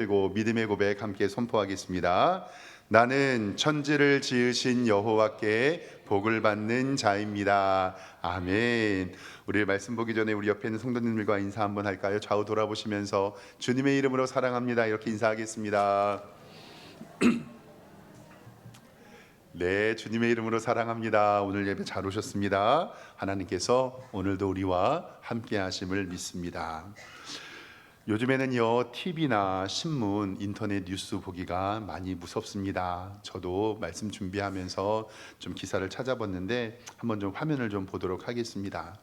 그리고 믿음의 고백 함께 선포하겠습니다. 나는 천지를 지으신 여호와께 복을 받는 자입니다. 아멘. 우리 말씀 보기 전에 우리 옆에 있는 성도님들과 인사 한번 할까요? 좌우 돌아보시면서 주님의 이름으로 사랑합니다 이렇게 인사하겠습니다. 네, 주님의 이름으로 사랑합니다. 오늘 예배 잘 오셨습니다. 하나님께서 오늘도 우리와 함께 하심을 믿습니다. 요즘에는요, TV나 신문, 인터넷 뉴스 보기가 많이 무섭습니다. 저도 말씀 준비하면서 좀 기사를 찾아봤는데 한번 좀 화면을 좀 보도록 하겠습니다.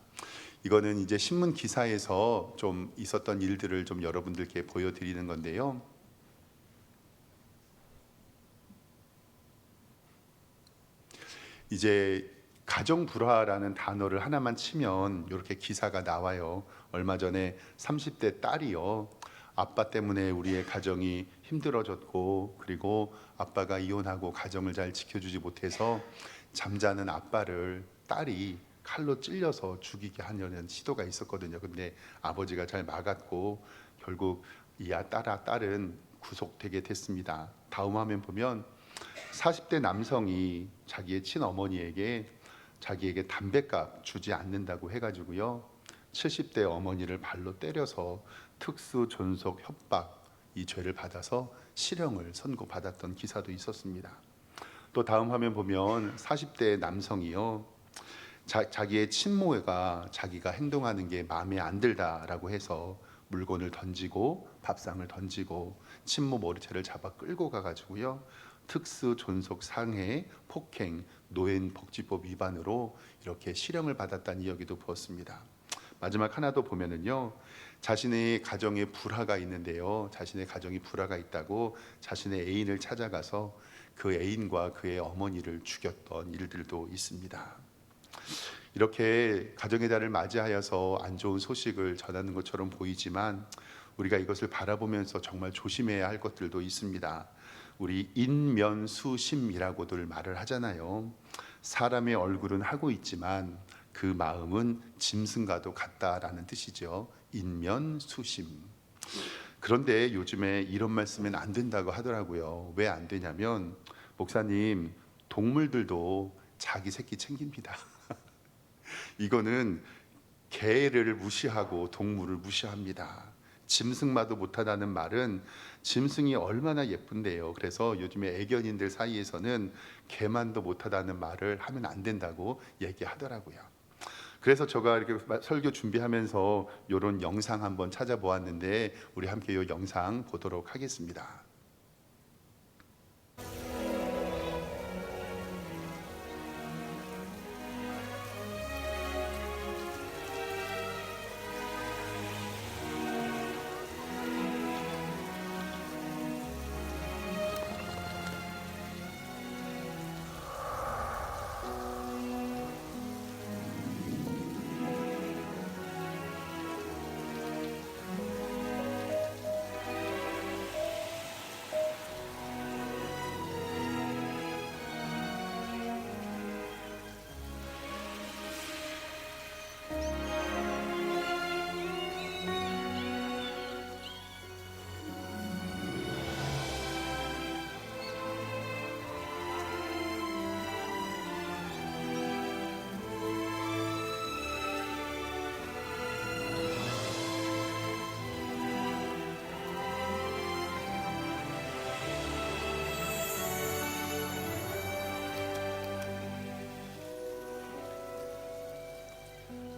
이거는 이제 신문 기사에서 좀 있었던 일들을 좀 여러분들께 보여드리는 건데요. 이제 가정 불화라는 단어를 하나만 치면 이렇게 기사가 나와요. 얼마 전에 30대 딸이요, 아빠 때문에 우리의 가정이 힘들어졌고, 그리고 아빠가 이혼하고 가정을 잘 지켜주지 못해서 잠자는 아빠를 딸이 칼로 찔려서 죽이게 하려는 시도가 있었거든요. 근데 아버지가 잘 막았고 결국 이 딸은 구속되게 됐습니다. 다음 화면 보면 40대 남성이 자기의 친어머니에게 자기에게 담뱃값 주지 않는다고 해가지고요, 70대 어머니를 발로 때려서 특수 존속 협박 이 죄를 받아서 실형을 선고받았던 기사도 있었습니다. 또 다음 화면 보면 40대 남성이요, 자기의 친모가 자기가 행동하는 게 마음에 안 들다라고 해서 물건을 던지고 밥상을 던지고 친모 머리채를 잡아 끌고 가가지고요, 특수 존속 상해 폭행 노인복지법 위반으로 이렇게 실형을 받았다는 이야기도 보았습니다. 마지막 하나 더 보면은요, 자신의 가정에 불화가 있는데요, 자신의 가정이 불화가 있다고 자신의 애인을 찾아가서 그 애인과 그의 어머니를 죽였던 일들도 있습니다. 이렇게 가정의 달을 맞이하여서 안 좋은 소식을 전하는 것처럼 보이지만 우리가 이것을 바라보면서 정말 조심해야 할 것들도 있습니다. 우리 인면수심이라고들 말을 하잖아요. 사람의 얼굴은 하고 있지만 그 마음은 짐승과도 같다라는 뜻이죠. 인면수심. 그런데 요즘에 이런 말씀은 안 된다고 하더라고요. 왜 안 되냐면, 목사님, 동물들도 자기 새끼 챙깁니다. 이거는 개를 무시하고 동물을 무시합니다. 짐승마도 못하다는 말은 짐승이 얼마나 예쁜데요. 그래서 요즘에 애견인들 사이에서는 개만도 못하다는 말을 하면 안 된다고 얘기하더라고요. 그래서 제가 이렇게 설교 준비하면서 이런 영상 한번 찾아보았는데 우리 함께 이 영상 보도록 하겠습니다.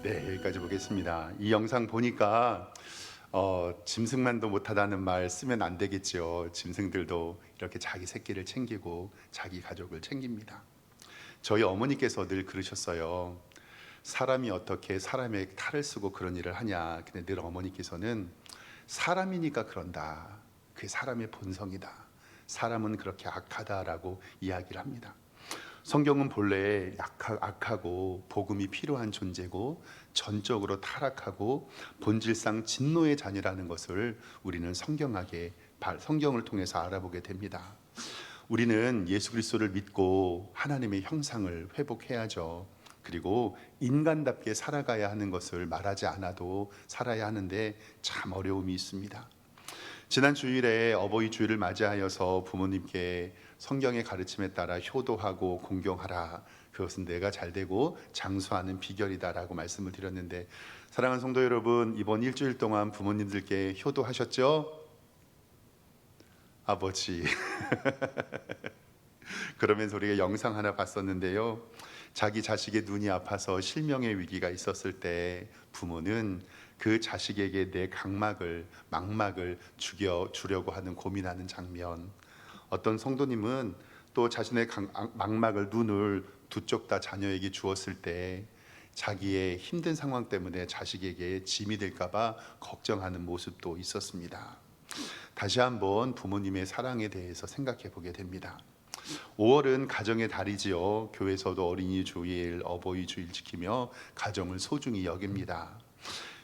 네, 여기까지 보겠습니다. 이 영상 보니까 짐승만도 못하다는 말 쓰면 안 되겠죠. 짐승들도 이렇게 자기 새끼를 챙기고 자기 가족을 챙깁니다. 저희 어머니께서 늘 그러셨어요. 사람이 어떻게 사람의 탈을 쓰고 그런 일을 하냐. 근데 늘 어머니께서는 사람이니까 그런다. 그게 사람의 본성이다. 사람은 그렇게 악하다라고 이야기를 합니다. 성경은 본래 악하고 복음이 필요한 존재고 전적으로 타락하고 본질상 진노의 자녀라는 것을 우리는 성경을 통해서 알아보게 됩니다. 우리는 예수 그리스도를 믿고 하나님의 형상을 회복해야죠. 그리고 인간답게 살아가야 하는 것을 말하지 않아도 살아야 하는데 참 어려움이 있습니다. 지난 주일에 어버이 주일을 맞이하여서 부모님께 성경의 가르침에 따라 효도하고 공경하라, 그것은 내가 잘되고 장수하는 비결이다라고 말씀을 드렸는데, 사랑하는 성도 여러분, 이번 일주일 동안 부모님들께 효도하셨죠? 아버지 그러면서 우리가 영상 하나 봤었는데요, 자기 자식의 눈이 아파서 실명의 위기가 있었을 때 부모는 그 자식에게 내 망막을 주려고 하는 고민하는 장면. 어떤 성도님은 또 자신의 망막을, 눈을 두 쪽 다 자녀에게 주었을 때 자기의 힘든 상황 때문에 자식에게 짐이 될까봐 걱정하는 모습도 있었습니다. 다시 한번 부모님의 사랑에 대해서 생각해 보게 됩니다. 5월은 가정의 달이지요. 교회에서도 어린이 주일, 어버이 주일 지키며 가정을 소중히 여깁니다.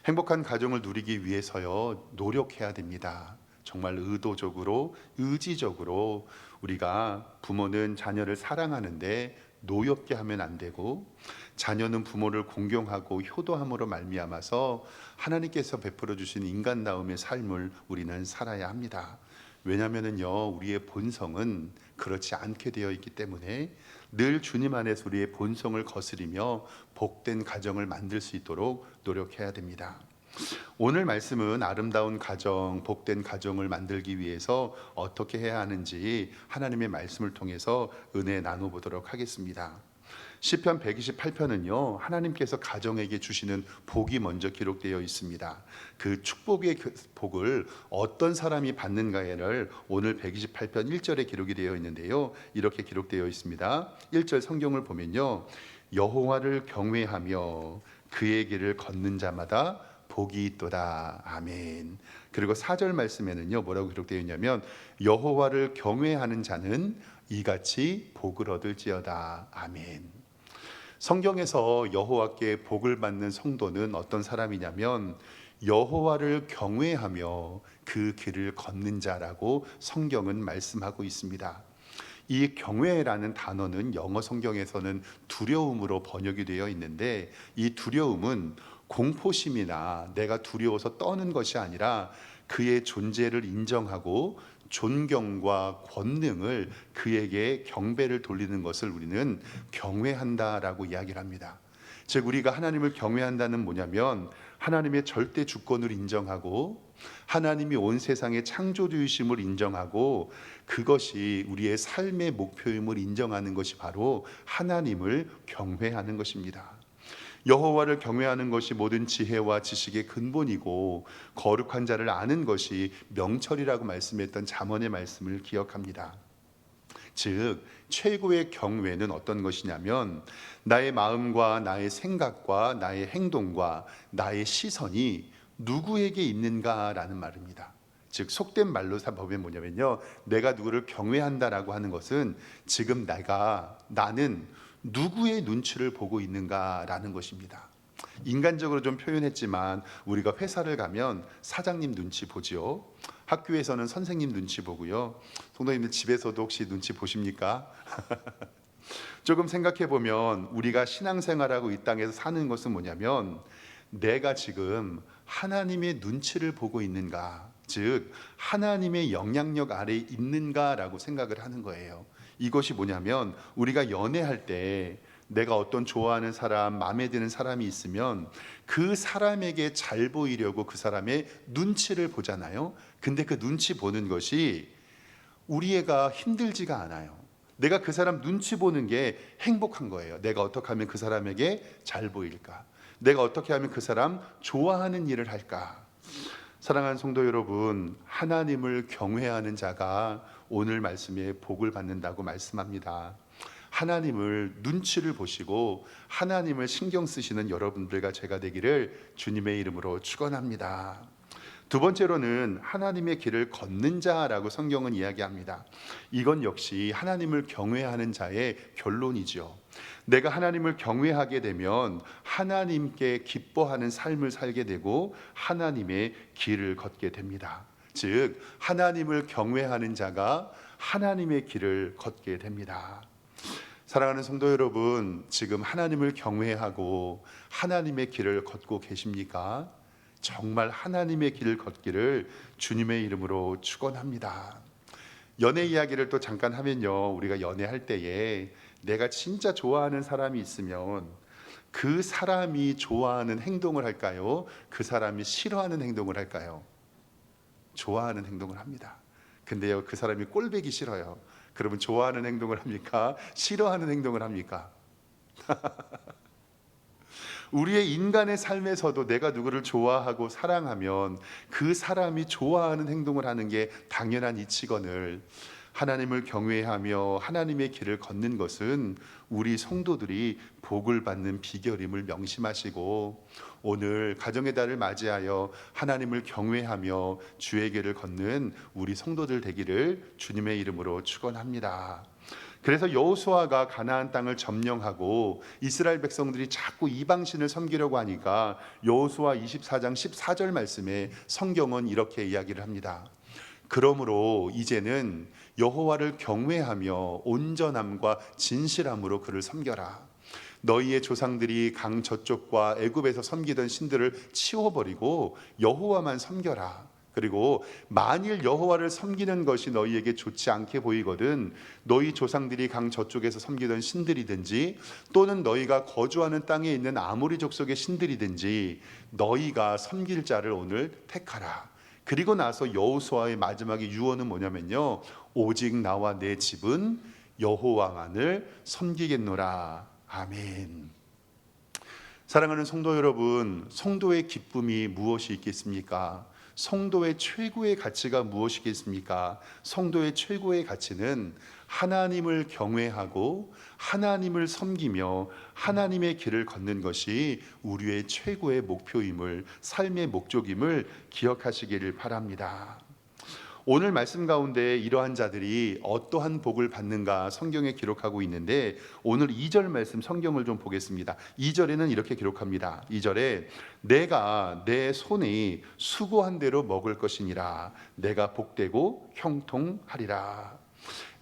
행복한 가정을 누리기 위해서요, 노력해야 됩니다. 정말 의도적으로, 의지적으로 우리가, 부모는 자녀를 사랑하는데 노엽게 하면 안 되고, 자녀는 부모를 공경하고 효도함으로 말미암아서 하나님께서 베풀어 주신 인간다움의 삶을 우리는 살아야 합니다. 왜냐하면요, 우리의 본성은 그렇지 않게 되어 있기 때문에 늘 주님 안에서 우리의 본성을 거스리며 복된 가정을 만들 수 있도록 노력해야 됩니다. 오늘 말씀은 아름다운 가정, 복된 가정을 만들기 위해서 어떻게 해야 하는지 하나님의 말씀을 통해서 은혜 나눠보도록 하겠습니다. 시편 128편은요, 하나님께서 가정에게 주시는 복이 먼저 기록되어 있습니다. 그 축복의 복을 어떤 사람이 받는가를 오늘 128편 1절에 기록이 되어 있는데요, 이렇게 기록되어 있습니다. 1절 성경을 보면요, 여호와를 경외하며 그의 길을 걷는 자마다 복이 있도다. 아멘. 그리고 4절 말씀에는요, 뭐라고 기록되어 있냐면, 여호와를 경외하는 자는 이같이 복을 얻을지어다. 아멘. 성경에서 여호와께 복을 받는 성도는 어떤 사람이냐면, 여호와를 경외하며 그 길을 걷는 자라고 성경은 말씀하고 있습니다. 이 경외라는 단어는 영어 성경에서는 두려움으로 번역이 되어 있는데, 이 두려움은 공포심이나 내가 두려워서 떠는 것이 아니라 그의 존재를 인정하고 존경과 권능을, 그에게 경배를 돌리는 것을 우리는 경외한다라고 이야기를 합니다. 즉, 우리가 하나님을 경외한다는 뭐냐면, 하나님의 절대 주권을 인정하고 하나님이 온 세상의 창조주이심을 인정하고 그것이 우리의 삶의 목표임을 인정하는 것이 바로 하나님을 경외하는 것입니다. 여호와를 경외하는 것이 모든 지혜와 지식의 근본이고 거룩한 자를 아는 것이 명철이라고 말씀했던 잠언의 말씀을 기억합니다. 즉, 최고의 경외는 어떤 것이냐면, 나의 마음과 나의 생각과 나의 행동과 나의 시선이 누구에게 있는가라는 말입니다. 즉, 속된 말로 보면 뭐냐면요, 내가 누구를 경외한다라고 하는 것은 지금 나는 누구의 눈치를 보고 있는가라는 것입니다. 인간적으로 좀 표현했지만, 우리가 회사를 가면 사장님 눈치 보지요. 학교에서는 선생님 눈치 보고요. 성도님들 집에서도 혹시 눈치 보십니까? 조금 생각해 보면 우리가 신앙생활하고 이 땅에서 사는 것은 뭐냐면, 내가 지금 하나님의 눈치를 보고 있는가, 즉 하나님의 영향력 아래에 있는가라고 생각을 하는 거예요. 이것이 뭐냐면, 우리가 연애할 때 내가 어떤 좋아하는 사람, 마음에 드는 사람이 있으면 그 사람에게 잘 보이려고 그 사람의 눈치를 보잖아요. 근데 그 눈치 보는 것이 우리 애가 힘들지가 않아요. 내가 그 사람 눈치 보는 게 행복한 거예요. 내가 어떻게 하면 그 사람에게 잘 보일까? 내가 어떻게 하면 그 사람 좋아하는 일을 할까? 사랑하는 성도 여러분, 하나님을 경외하는 자가 오늘 말씀에 복을 받는다고 말씀합니다. 하나님을 눈치를 보시고 하나님을 신경 쓰시는 여러분들과 제가 되기를 주님의 이름으로 축원합니다. 두 번째로는 하나님의 길을 걷는 자라고 성경은 이야기합니다. 이건 역시 하나님을 경외하는 자의 결론이죠. 내가 하나님을 경외하게 되면 하나님께 기뻐하는 삶을 살게 되고 하나님의 길을 걷게 됩니다. 즉, 하나님을 경외하는 자가 하나님의 길을 걷게 됩니다. 사랑하는 성도 여러분, 지금 하나님을 경외하고 하나님의 길을 걷고 계십니까? 정말 하나님의 길을 걷기를 주님의 이름으로 축원합니다. 연애 이야기를 또 잠깐 하면요, 우리가 연애할 때에 내가 진짜 좋아하는 사람이 있으면 그 사람이 좋아하는 행동을 할까요? 그 사람이 싫어하는 행동을 할까요? 좋아하는 행동을 합니다. 근데요, 그 사람이 꼴보기 싫어요. 그러면 좋아하는 행동을 합니까? 싫어하는 행동을 합니까? 우리의 인간의 삶에서도 내가 누구를 좋아하고 사랑하면 그 사람이 좋아하는 행동을 하는 게 당연한 이치거늘, 하나님을 경외하며 하나님의 길을 걷는 것은 우리 성도들이 복을 받는 비결임을 명심하시고, 오늘 가정의 달을 맞이하여 하나님을 경외하며 주의 길을 걷는 우리 성도들 되기를 주님의 이름으로 축원합니다. 그래서 여호수아가 가나안 땅을 점령하고 이스라엘 백성들이 자꾸 이방신을 섬기려고 하니까 여호수아 24장 14절 말씀에 성경은 이렇게 이야기를 합니다. 그러므로 이제는 여호와를 경외하며 온전함과 진실함으로 그를 섬겨라. 너희의 조상들이 강 저쪽과 애굽에서 섬기던 신들을 치워버리고 여호와만 섬겨라. 그리고 만일 여호와를 섬기는 것이 너희에게 좋지 않게 보이거든 너희 조상들이 강 저쪽에서 섬기던 신들이든지 또는 너희가 거주하는 땅에 있는 아모리 족속의 신들이든지 너희가 섬길 자를 오늘 택하라. 그리고 나서 여호수아의 마지막에 유언은 뭐냐면요, 오직 나와 내 집은 여호와만을 섬기겠노라. 아멘. 사랑하는 성도 여러분, 성도의 기쁨이 무엇이 있겠습니까? 성도의 최고의 가치가 무엇이겠습니까? 성도의 최고의 가치는 하나님을 경외하고 하나님을 섬기며 하나님의 길을 걷는 것이 우리의 최고의 목표임을, 삶의 목적임을 기억하시기를 바랍니다. 오늘 말씀 가운데 이러한 자들이 어떠한 복을 받는가 성경에 기록하고 있는데, 오늘 2절 말씀 성경을 좀 보겠습니다. 2절에는 이렇게 기록합니다. 2절에 내가 내 손이 수고한 대로 먹을 것이니라. 내가 복되고 형통하리라.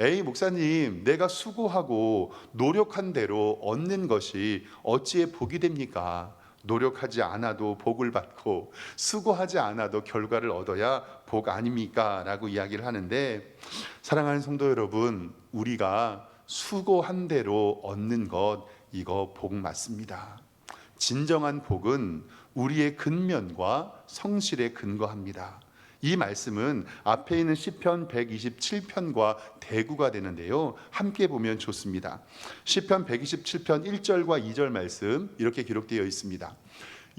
에이 목사님, 내가 수고하고 노력한 대로 얻는 것이 어찌에 복이 됩니까? 노력하지 않아도 복을 받고 수고하지 않아도 결과를 얻어야 복 아닙니까? 라고 이야기를 하는데, 사랑하는 성도 여러분, 우리가 수고한 대로 얻는 것, 이거 복 맞습니다. 진정한 복은 우리의 근면과 성실에 근거합니다. 이 말씀은 앞에 있는 시편 127편과 대구가 되는데요, 함께 보면 좋습니다. 시편 127편 1절과 2절 말씀 이렇게 기록되어 있습니다.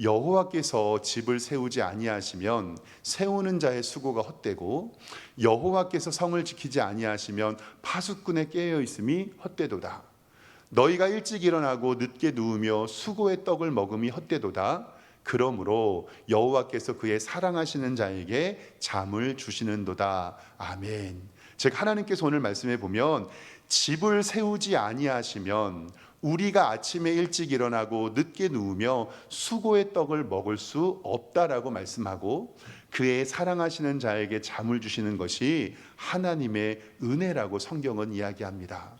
여호와께서 집을 세우지 아니하시면 세우는 자의 수고가 헛되고 여호와께서 성을 지키지 아니하시면 파수꾼의 깨어 있음이 헛되도다. 너희가 일찍 일어나고 늦게 누우며 수고의 떡을 먹음이 헛되도다. 그러므로 여호와께서 그의 사랑하시는 자에게 잠을 주시는도다. 아멘. 즉 하나님께서 오늘 말씀해 보면 집을 세우지 아니하시면 우리가 아침에 일찍 일어나고 늦게 누우며 수고의 떡을 먹을 수 없다라고 말씀하고, 그의 사랑하시는 자에게 잠을 주시는 것이 하나님의 은혜라고 성경은 이야기합니다.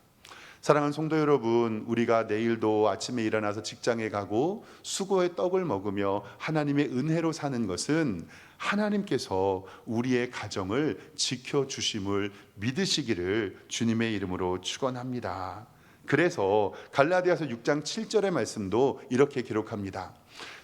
사랑하는 성도 여러분, 우리가 내일도 아침에 일어나서 직장에 가고 수고의 떡을 먹으며 하나님의 은혜로 사는 것은 하나님께서 우리의 가정을 지켜주심을 믿으시기를 주님의 이름으로 축원합니다. 그래서 갈라디아서 6장 7절의 말씀도 이렇게 기록합니다.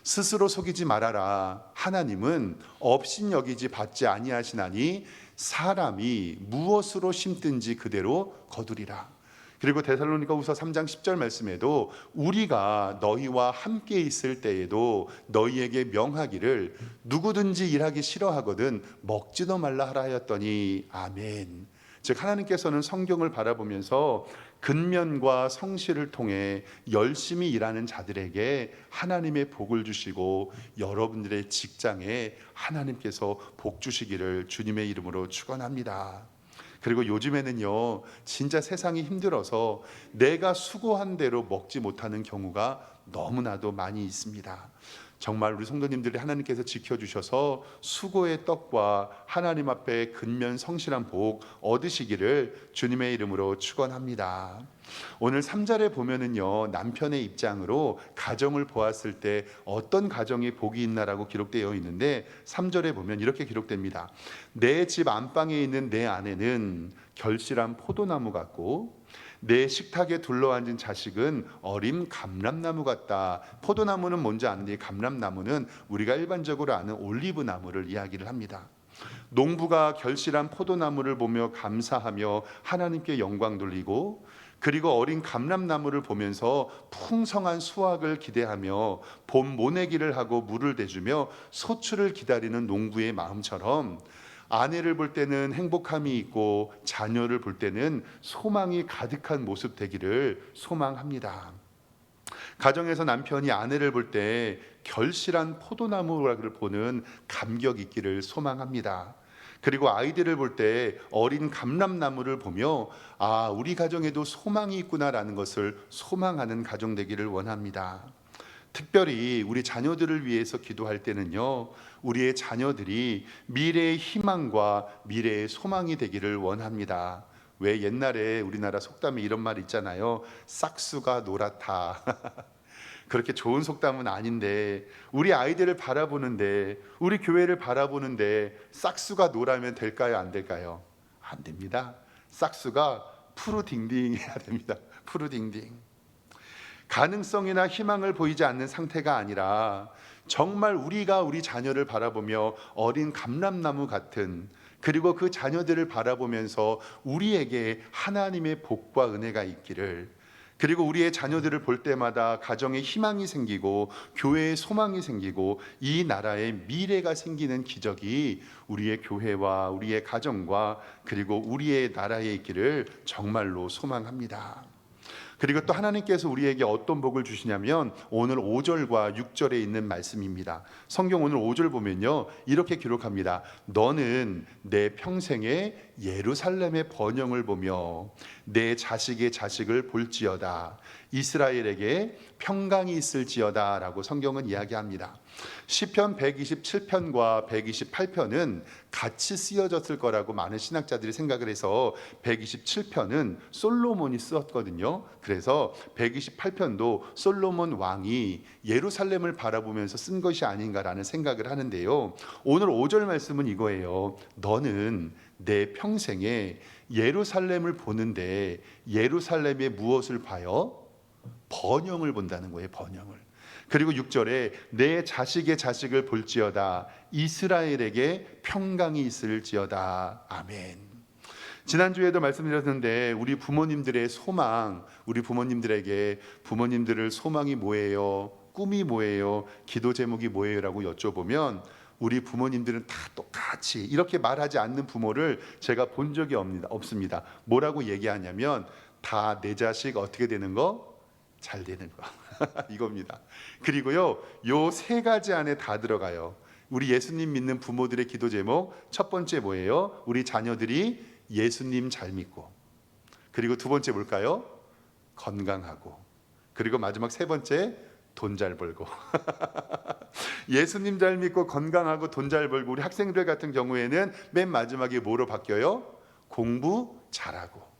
스스로 속이지 말아라. 하나님은 업신여기지 받지 아니하시나니 사람이 무엇으로 심든지 그대로 거두리라. 그리고 데살로니가후서 3장 10절 말씀에도 우리가 너희와 함께 있을 때에도 너희에게 명하기를 누구든지 일하기 싫어하거든 먹지도 말라 하라 하였더니 아멘. 즉 하나님께서는 성경을 바라보면서 근면과 성실을 통해 열심히 일하는 자들에게 하나님의 복을 주시고 여러분들의 직장에 하나님께서 복 주시기를 주님의 이름으로 축원합니다. 그리고 요즘에는요, 진짜 세상이 힘들어서 내가 수고한 대로 먹지 못하는 경우가 너무나도 많이 있습니다. 정말 우리 성도님들이 하나님께서 지켜주셔서 수고의 떡과 하나님 앞에 근면 성실한 복 얻으시기를 주님의 이름으로 축원합니다. 오늘 3절에 보면은요, 남편의 입장으로 가정을 보았을 때 어떤 가정이 복이 있나라고 기록되어 있는데 3절에 보면 이렇게 기록됩니다. 내 집 안방에 있는 내 아내는 결실한 포도나무 같고 내 식탁에 둘러앉은 자식은 어린 감람나무 같다. 포도나무는 뭔지 아는데 감람나무는 우리가 일반적으로 아는 올리브 나무를 이야기를 합니다. 농부가 결실한 포도나무를 보며 감사하며 하나님께 영광 돌리고, 그리고 어린 감람나무를 보면서 풍성한 수확을 기대하며 봄 모내기를 하고 물을 대주며 소출을 기다리는 농부의 마음처럼 아내를 볼 때는 행복함이 있고 자녀를 볼 때는 소망이 가득한 모습 되기를 소망합니다. 가정에서 남편이 아내를 볼 때 결실한 포도나무를 보는 감격 있기를 소망합니다. 그리고 아이들을 볼 때 어린 감람나무를 보며 우리 가정에도 소망이 있구나라는 것을 소망하는 가정 되기를 원합니다. 특별히 우리 자녀들을 위해서 기도할 때는요, 우리의 자녀들이 미래의 희망과 미래의 소망이 되기를 원합니다. 왜 옛날에 우리나라 속담에 이런 말 있잖아요. 싹수가 노랗다. 그렇게 좋은 속담은 아닌데, 우리 아이들을 바라보는데, 우리 교회를 바라보는데 싹수가 노라면 될까요, 안 될까요? 안 됩니다. 싹수가 푸르딩딩해야 됩니다. 푸르딩딩. 가능성이나 희망을 보이지 않는 상태가 아니라 정말 우리가 우리 자녀를 바라보며 어린 감람나무 같은, 그리고 그 자녀들을 바라보면서 우리에게 하나님의 복과 은혜가 있기를, 그리고 우리의 자녀들을 볼 때마다 가정에 희망이 생기고 교회에 소망이 생기고 이 나라에 미래가 생기는 기적이 우리의 교회와 우리의 가정과 그리고 우리의 나라에 있기를 정말로 소망합니다. 그리고 또 하나님께서 우리에게 어떤 복을 주시냐면 오늘 5절과 6절에 있는 말씀입니다. 성경 오늘 5절 보면요, 이렇게 기록합니다. 너는 내 평생에 예루살렘의 번영을 보며 내 자식의 자식을 볼지어다. 이스라엘에게 평강이 있을지어다 라고 성경은 이야기합니다. 시편 127편과 128편은 같이 쓰여졌을 거라고 많은 신학자들이 생각을 해서 127편은 솔로몬이 쓰었거든요. 그래서 128편도 솔로몬 왕이 예루살렘을 바라보면서 쓴 것이 아닌가라는 생각을 하는데요, 오늘 5절 말씀은 이거예요. 너는 내 평생에 예루살렘을 보는데 예루살렘에 무엇을 봐요? 번영을 본다는 거예요. 번영을. 그리고 6절에 내 자식의 자식을 볼지어다. 이스라엘에게 평강이 있을지어다. 아멘. 지난주에도 말씀드렸는데 우리 부모님들의 소망, 우리 부모님들에게 부모님들을 소망이 뭐예요? 꿈이 뭐예요? 기도 제목이 뭐예요? 라고 여쭤보면 우리 부모님들은 다 똑같이 이렇게 말하지 않는 부모를 제가 본 적이 없습니다. 뭐라고 얘기하냐면 다 내 자식 어떻게 되는 거? 잘 되는 거. 이겁니다. 그리고요, 요 세 가지 안에 다 들어가요. 우리 예수님 믿는 부모들의 기도 제목 첫 번째 뭐예요? 우리 자녀들이 예수님 잘 믿고, 그리고 두 번째 뭘까요? 건강하고, 그리고 마지막 세 번째 돈 잘 벌고. 예수님 잘 믿고 건강하고 돈 잘 벌고, 우리 학생들 같은 경우에는 맨 마지막에 뭐로 바뀌어요? 공부 잘하고.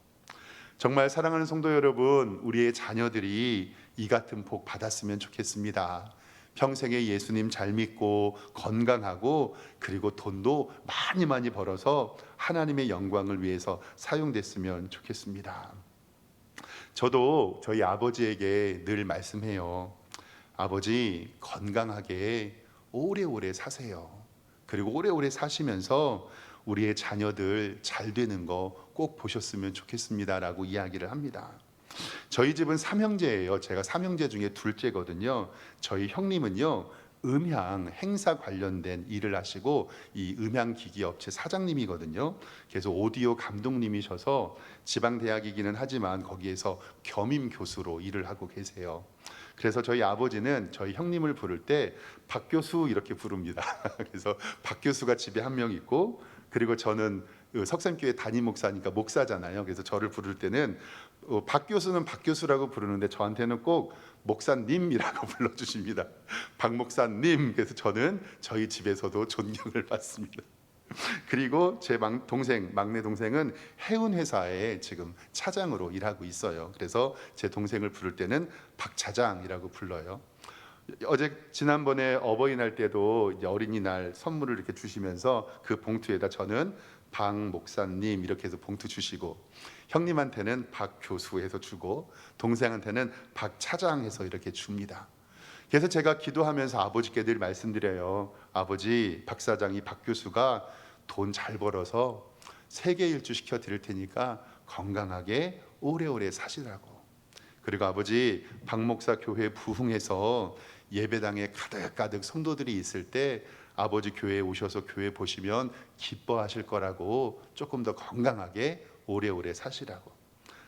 정말 사랑하는 성도 여러분, 우리의 자녀들이 이 같은 복 받았으면 좋겠습니다. 평생에 예수님 잘 믿고 건강하고 그리고 돈도 많이 벌어서 하나님의 영광을 위해서 사용됐으면 좋겠습니다. 저도 저희 아버지에게 늘 말씀해요. 아버지, 건강하게 오래오래 사세요. 그리고 오래오래 사시면서 우리의 자녀들 잘 되는 거 꼭 보셨으면 좋겠습니다 라고 이야기를 합니다. 저희 집은 3형제예요. 제가 3형제 중에 둘째거든요. 저희 형님은요, 음향 행사 관련된 일을 하시고 이 음향기기 업체 사장님이거든요. 그래서 오디오 감독님이셔서 지방대학이기는 하지만 거기에서 겸임 교수로 일을 하고 계세요. 그래서 저희 아버지는 저희 형님을 부를 때 박 교수 이렇게 부릅니다. 그래서 박 교수가 집에 한 명 있고, 그리고 저는 석샘교회 담임 목사니까 목사잖아요. 그래서 저를 부를 때는 박 교수는 박 교수라고 부르는데 저한테는 꼭 목사님이라고 불러주십니다. 박 목사님. 그래서 저는 저희 집에서도 존경을 받습니다. 그리고 제 막내 동생은 해운 회사에 지금 차장으로 일하고 있어요. 그래서 제 동생을 부를 때는 박 차장이라고 불러요. 지난번에 어버이날 때도 이제 어린이날 선물을 이렇게 주시면서 그 봉투에다 저는 박 목사님 이렇게 해서 봉투 주시고, 형님한테는 박 교수 해서 주고, 동생한테는 박 차장 해서 이렇게 줍니다. 그래서 제가 기도하면서 아버지께 늘 말씀드려요. 아버지, 박 사장이 박 교수가 돈 잘 벌어서 세계 일주 시켜 드릴 테니까 건강하게 오래오래 사시라고. 그리고 아버지, 박 목사 교회 부흥해서 예배당에 가득가득 성도들이 있을 때 아버지 교회에 오셔서 교회 보시면 기뻐하실 거라고 조금 더 건강하게 오래오래 사시라고.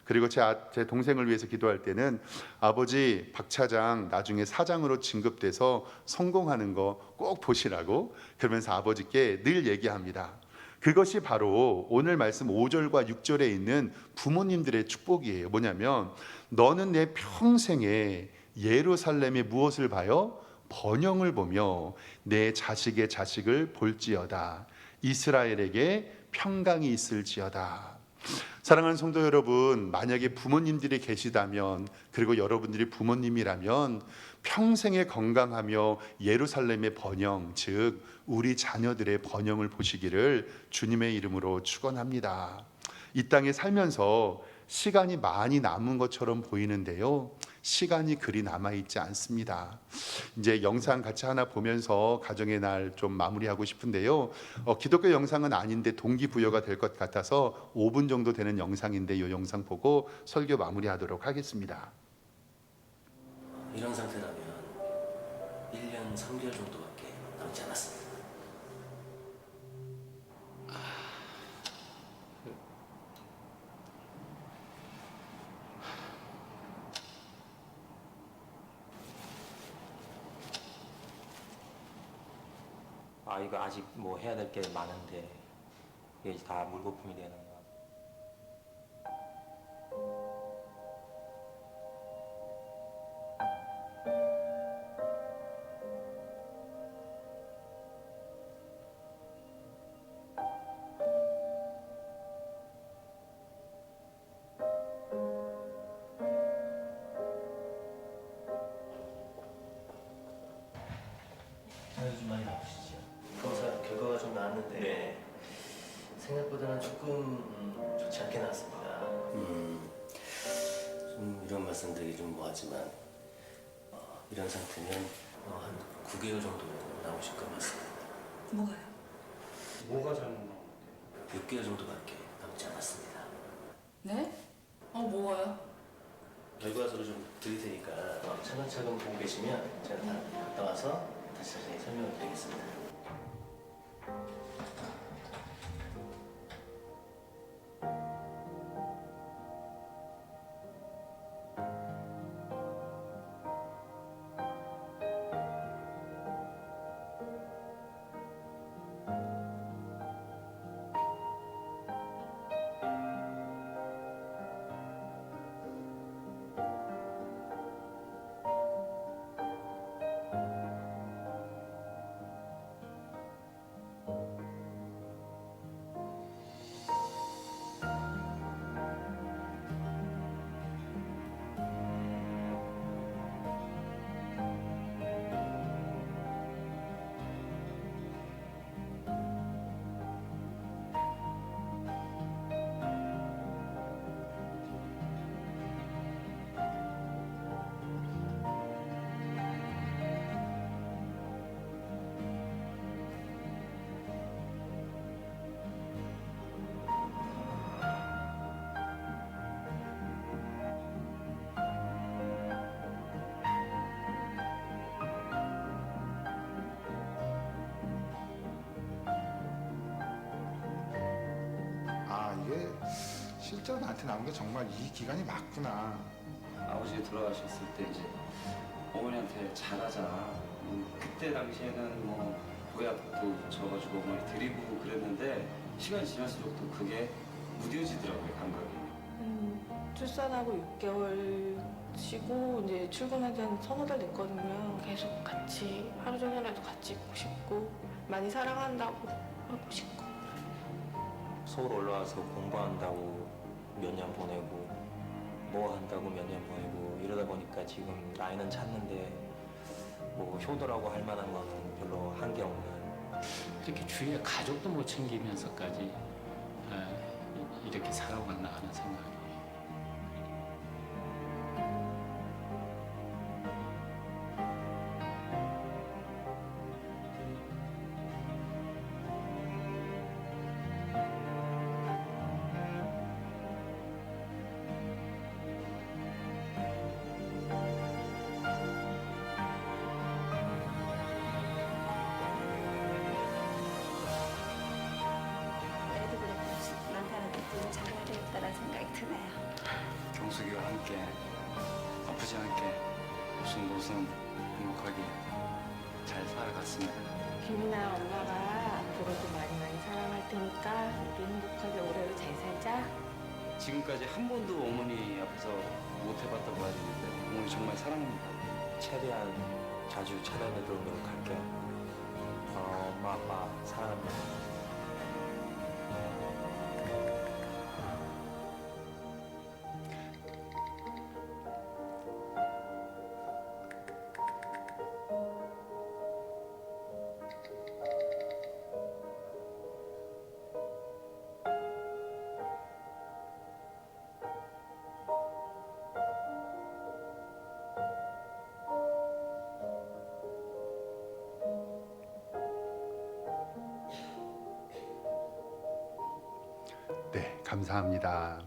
그리고 제 동생을 위해서 기도할 때는 아버지, 박 차장 나중에 사장으로 진급돼서 성공하는 거 꼭 보시라고, 그러면서 아버지께 늘 얘기합니다. 그것이 바로 오늘 말씀 5절과 6절에 있는 부모님들의 축복이에요. 뭐냐면 너는 내 평생에 예루살렘에 무엇을 봐요? 번영을 보며 내 자식의 자식을 볼지어다. 이스라엘에게 평강이 있을지어다. 사랑하는 성도 여러분, 만약에 부모님들이 계시다면, 그리고 여러분들이 부모님이라면 평생에 건강하며 예루살렘의 번영, 즉 우리 자녀들의 번영을 보시기를 주님의 이름으로 축원합니다. 이 땅에 살면서 시간이 많이 남은 것처럼 보이는데요, 시간이 그리 남아있지 않습니다. 이제 영상 같이 하나 보면서 가정의 날 좀 마무리하고 싶은데요, 기독교 영상은 아닌데 동기부여가 될 것 같아서 5분 정도 되는 영상인데 이 영상 보고 설교 마무리하도록 하겠습니다. 이런 상태라면 1년 3개월 정도밖에 남지 않았습니다. 이거 아직 뭐 해야 될 게 많은데 이게 다 물거품이 되는 거야. 좀 많이 나쁘시죠? 검사 결과가 좀 나왔는데 생각보다는 조금 좋지 않게 나왔습니다. 좀 이런 말씀드리기 좀 뭐하지만 이런 상태면 한 9개월 정도 나오실 것 같습니다. 뭐가요? 뭐가 잘못 나온 건데? 6개월 정도밖에 남지 않았습니다. 네? 뭐가요? 결과서를 좀 드릴 테니까 차근차근 보고 계시면 제가 다 갔다 와서 다시 자세히 설명을 드리겠습니다. 이게 실제로 나한테 나온 게 정말 이 기간이 맞구나. 아버지가 돌아가셨을 때 이제 어머니한테 잘하자. 그때 당시에는 뭐 보약도 져가지고 어머니 드리고 그랬는데 시간이 지날수록 또 그게 무뎌지더라고요, 감각이. 출산하고 6개월 쉬고 이제 출근한 지 한 서너 달 됐거든요. 계속 같이 하루 종일라도 같이 있고 싶고 많이 사랑한다고 하고 싶고. 서울 올라와서 공부한다고 몇 년 보내고 뭐 한다고 몇 년 보내고 이러다 보니까 지금 나이는 찼는데 뭐 효도라고 할 만한 거는 별로 한 게 없는. 이렇게 주위에 가족도 못 챙기면서까지 이렇게 살아갔나 하는 생각이. 그래도 그렇고 남편한테 좀 잘해야 되겠다는 생각이 드네요. 경숙이와 함께 아프지 않게 오순도순 행복하게 잘 살아갔습니다. 김이나 엄마가 앞으로도 많이 많이 사랑할 테니까 우리 행복하게 오래오래 잘 살자. 지금까지 한 번도 어머니 앞에서 못 해봤다고 하는데 어머니 정말 사랑합니다. 최대한 자주 찾아내도록 노력할게. 엄마 아빠 사랑합니다. 네, 감사합니다.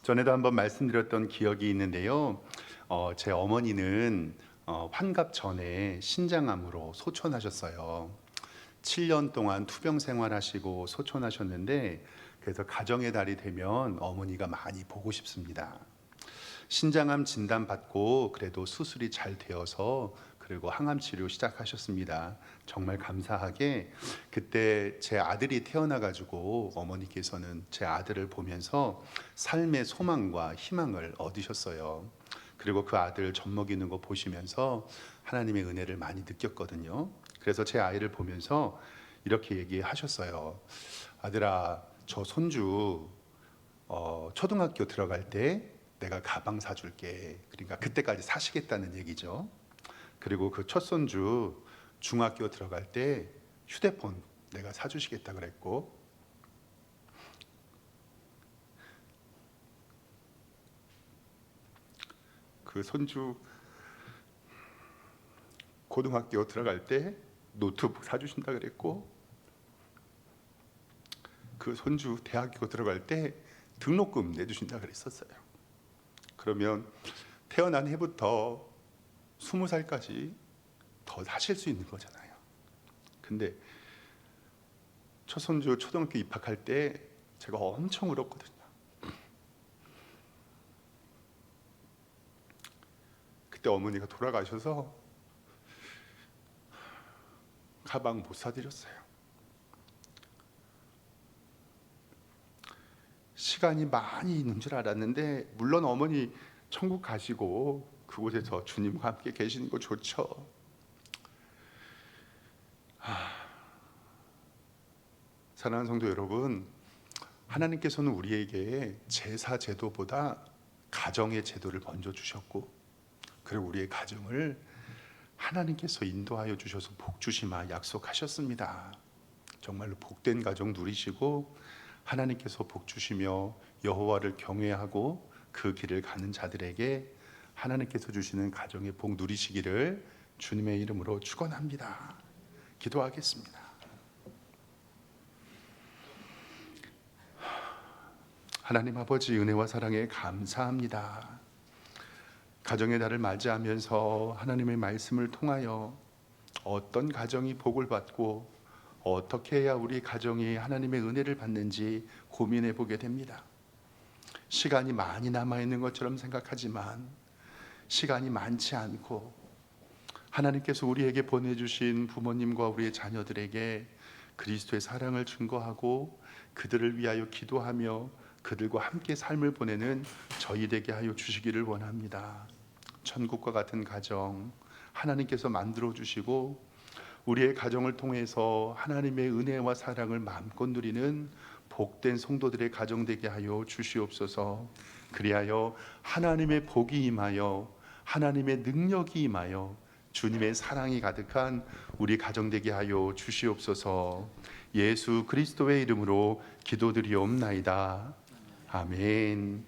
전에도 한번 말씀드렸던 기억이 있는데요. 제 어머니는 환갑 전에 신장암으로 소천하셨어요. 7년 동안 투병 생활하시고 소천하셨는데 그래서 가정의 달이 되면 어머니가 많이 보고 싶습니다. 신장암 진단 받고 그래도 수술이 잘 되어서 그리고 항암 치료 시작하셨습니다. 정말 감사하게 그때 제 아들이 태어나 가지고 어머니께서는 제 아들을 보면서 삶의 소망과 희망을 얻으셨어요. 그리고 그 아들 젖 먹이는 거 보시면서 하나님의 은혜를 많이 느꼈거든요. 그래서 제 아이를 보면서 이렇게 얘기하셨어요. 아들아, 저 손주 초등학교 들어갈 때 내가 가방 사줄게. 그러니까 그때까지 사시겠다는 얘기죠. 그리고 그 첫 손주 중학교 들어갈 때 휴대폰 내가 사주시겠다 그랬고, 그 손주 고등학교 들어갈 때 노트북 사주신다 그랬고, 그 손주 대학교 들어갈 때 등록금 내주신다 그랬었어요. 그러면 태어난 해부터 20살까지 더 사실 수 있는 거잖아요. 근데 첫 손주 초등학교 입학할 때 제가 엄청 울었거든요. 그때 어머니가 돌아가셔서 가방 못 사드렸어요. 시간이 많이 있는 줄 알았는데, 물론 어머니 천국 가시고 그곳에서 주님과 함께 계시는 거 좋죠. 사랑하는 성도 여러분, 하나님께서는 우리에게 제사 제도보다 가정의 제도를 먼저 주셨고, 그리고 우리의 가정을 하나님께서 인도하여 주셔서 복 주시마 약속하셨습니다. 정말로 복된 가정 누리시고 하나님께서 복 주시며 여호와를 경외하고 그 길을 가는 자들에게 하나님께서 주시는 가정의 복 누리시기를 주님의 이름으로 축원합니다. 기도하겠습니다. 하나님 아버지, 은혜와 사랑에 감사합니다. 가정의 달을 맞이하면서 하나님의 말씀을 통하여 어떤 가정이 복을 받고 어떻게 해야 우리 가정이 하나님의 은혜를 받는지 고민해 보게 됩니다. 시간이 많이 남아 있는 것처럼 생각하지만 시간이 많지 않고 하나님께서 우리에게 보내주신 부모님과 우리의 자녀들에게 그리스도의 사랑을 증거하고 그들을 위하여 기도하며 그들과 함께 삶을 보내는 저희 되게 하여 주시기를 원합니다. 천국과 같은 가정 하나님께서 만들어 주시고 우리의 가정을 통해서 하나님의 은혜와 사랑을 마음껏 누리는 복된 성도들의 가정 되게 하여 주시옵소서. 그리하여 하나님의 복이 임하여 하나님의 능력이 임하여 주님의 사랑이 가득한 우리 가정 되게 하여 주시옵소서. 예수 그리스도의 이름으로 기도드리옵나이다. 아멘.